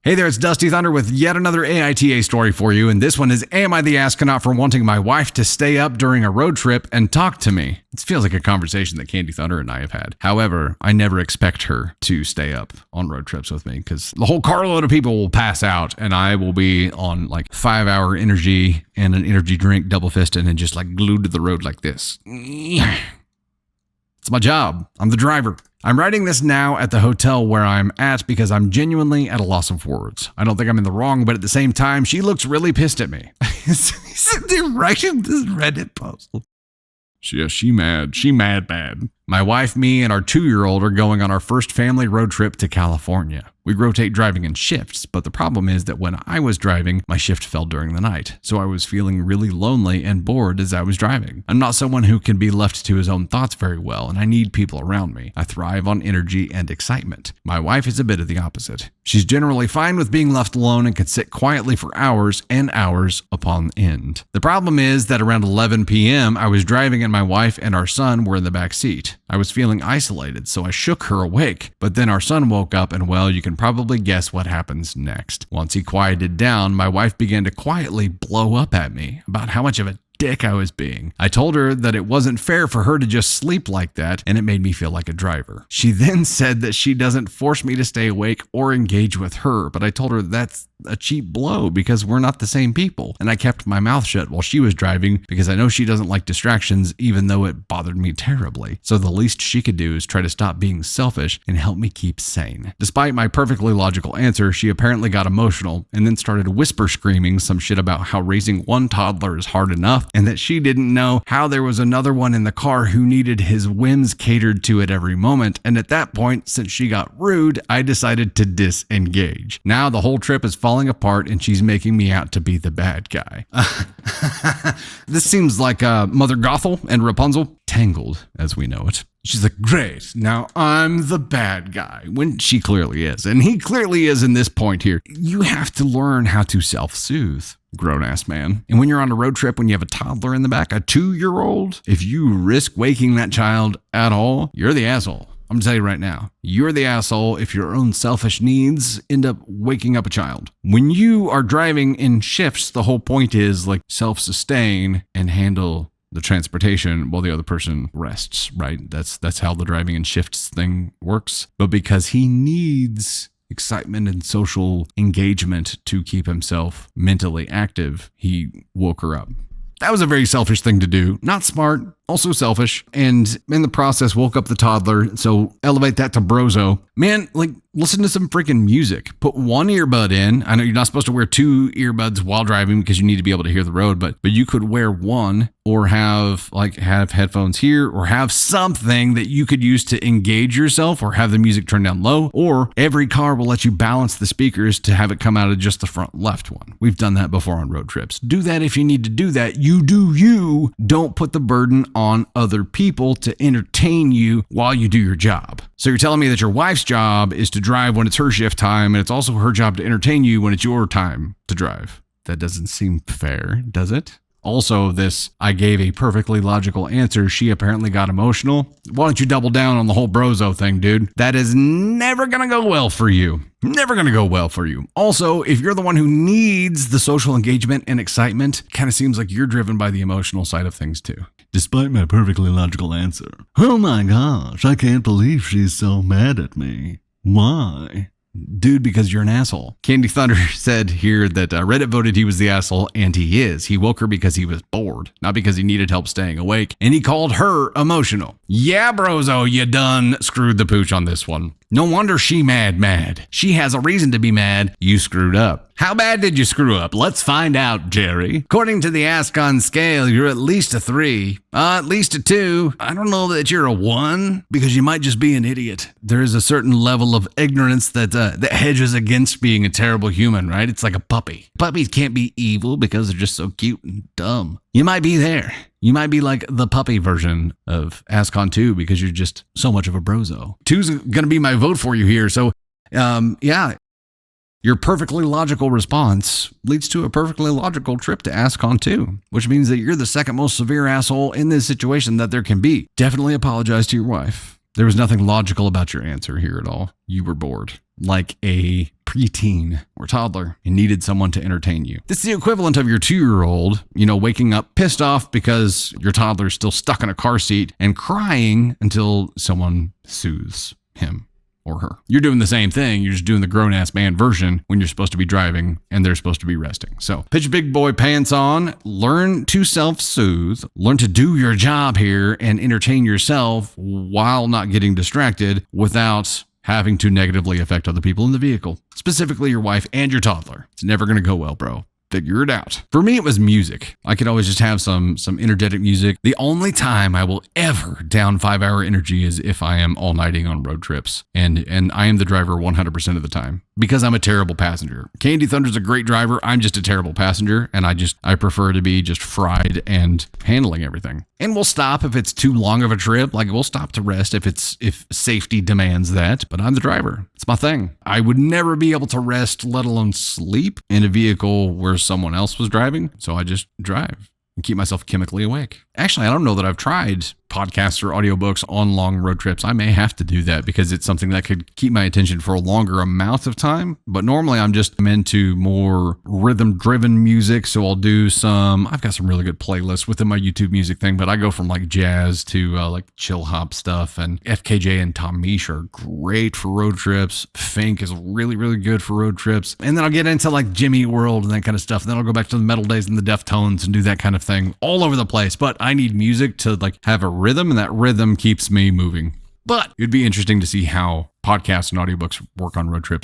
Hey there, it's Dusty Thunder with yet another AITA story for you, and this one is, am I the astronaut for wanting my wife to stay up during a road trip and talk to me? It feels like a conversation that Candy Thunder and I have had. However, I never expect her to stay up on road trips with me because the whole carload of people will pass out and I will be on like 5-hour energy and an energy drink double fisted and just like glued to the road like this. It's my job. I'm the driver. I'm writing this now at the hotel where I'm at because I'm genuinely at a loss of words. I don't think I'm in the wrong, but at the same time, she looks really pissed at me. They're writing this Reddit post. She mad. She mad bad. My wife, me, and our 2-year-old are going on our first family road trip to California. We rotate driving in shifts, but the problem is that when I was driving, my shift fell during the night, so I was feeling really lonely and bored as I was driving. I'm not someone who can be left to his own thoughts very well, and I need people around me. I thrive on energy and excitement. My wife is a bit of the opposite. She's generally fine with being left alone and can sit quietly for hours and hours upon end. The problem is that around 11 p.m., I was driving and my wife and our son were in the back seat. I was feeling isolated, so I shook her awake, but then our son woke up and, well, you can probably guess what happens next. Once he quieted down, my wife began to quietly blow up at me about how much of a dick I was being. I told her that it wasn't fair for her to just sleep like that, and it made me feel like a driver. She then said that she doesn't force me to stay awake or engage with her, but I told her that's a cheap blow because we're not the same people. And I kept my mouth shut while she was driving because I know she doesn't like distractions, even though it bothered me terribly. So the least she could do is try to stop being selfish and help me keep sane. Despite my perfectly logical answer, she apparently got emotional and then started whisper screaming some shit about how raising one toddler is hard enough and that she didn't know how there was another one in the car who needed his whims catered to at every moment. And at that point, since she got rude, I decided to disengage. Now the whole trip is falling apart and she's making me out to be the bad guy. This seems like Mother Gothel and Rapunzel tangled as we know it. She's like, great, now I'm the bad guy, when she clearly is. And he clearly is in this point here. You have to learn how to self-soothe, grown-ass man. And when you're on a road trip, when you have a toddler in the back, a 2-year-old, if you risk waking that child at all, you're the asshole. I'm gonna tell you right now, you're the asshole if your own selfish needs end up waking up a child. When you are driving in shifts, the whole point is like self-sustain and handle the transportation while the other person rests, right? That's how the driving in shifts thing works. But because he needs excitement and social engagement to keep himself mentally active, he woke her up. That was a very selfish thing to do. Not smart, also selfish. And in the process, woke up the toddler. So elevate that to BROZO. Man, like, listen to some freaking music. Put one earbud in. I know you're not supposed to wear 2 earbuds while driving because you need to be able to hear the road, but you could wear one or have headphones here or have something that you could use to engage yourself or have the music turned down low, or every car will let you balance the speakers to have it come out of just the front left one. We've done that before on road trips. Do that if you need to do that. You do you. Don't put the burden on other people to entertain you while you do your job. So you're telling me that your wife's job is to drive when it's her shift time, and it's also her job to entertain you when it's your time to drive. That doesn't seem fair, does it? Also, I gave a perfectly logical answer. She apparently got emotional. Why don't you double down on the whole BROZO thing, dude? That is never gonna go well for you. Never gonna go well for you. Also, if you're the one who needs the social engagement and excitement, kind of seems like you're driven by the emotional side of things too. Despite my perfectly logical answer. Oh my gosh, I can't believe she's so mad at me. Why? Dude, because you're an asshole. Candy Thunder said here that Reddit voted he was the asshole, and he is. He woke her because he was bored, not because he needed help staying awake, and he called her emotional. Yeah, BROZO, you done screwed the pooch on this one. No wonder she mad. She has a reason to be mad. You screwed up. How bad did you screw up? Let's find out, Jerry. According to the ascon scale, you're at least a 3. At least a 2. I don't know that you're a 1 because you might just be an idiot. There is a certain level of ignorance that hedges against being a terrible human, right? It's like a puppy. Puppies can't be evil because they're just so cute and dumb. You might be there. You might be like the puppy version of ascon 2 because you're just so much of a BROZO. 2's going to be my vote for you here. So, yeah. Your perfectly logical response leads to a perfectly logical trip to ascon 2, which means that you're the second most severe asshole in this situation that there can be. Definitely apologize to your wife. There was nothing logical about your answer here at all. You were bored. Like a preteen or toddler and needed someone to entertain you. This is the equivalent of your 2-year-old, waking up pissed off because your toddler's still stuck in a car seat and crying until someone soothes him or her. You're doing the same thing. You're just doing the grown-ass man version when you're supposed to be driving and they're supposed to be resting. So put your big boy pants on, learn to self-soothe, learn to do your job here and entertain yourself while not getting distracted without having to negatively affect other people in the vehicle, specifically your wife and your toddler. It's never going to go well, bro. Figure it out. For me, it was music. I could always just have some energetic music. The only time I will ever down 5-hour energy is if I am all-nighting on road trips. And I am the driver 100% of the time because I'm a terrible passenger. Candy Thunder's a great driver. I'm just a terrible passenger. And I prefer to be just fried and handling everything. And we'll stop if it's too long of a trip. Like we'll stop to rest if safety demands that. But I'm the driver. It's my thing. I would never be able to rest, let alone sleep in a vehicle where someone else was driving. So I just drive and keep myself chemically awake. Actually, I don't know that I've tried podcasts or audiobooks on long road trips. I may have to do that because it's something that could keep my attention for a longer amount of time. But normally I'm into more rhythm-driven music. So I've got some really good playlists within my YouTube music thing, but I go from like jazz to like chill hop stuff. And FKJ and Tom Misch are great for road trips. Fink is really, really good for road trips. And then I'll get into like Jimmy Eat World and that kind of stuff. And then I'll go back to the metal days and the Deftones and do that kind of thing all over the place. But I need music to like have a rhythm, and that rhythm keeps me moving. But it'd be interesting to see how podcasts and audiobooks work on road trips.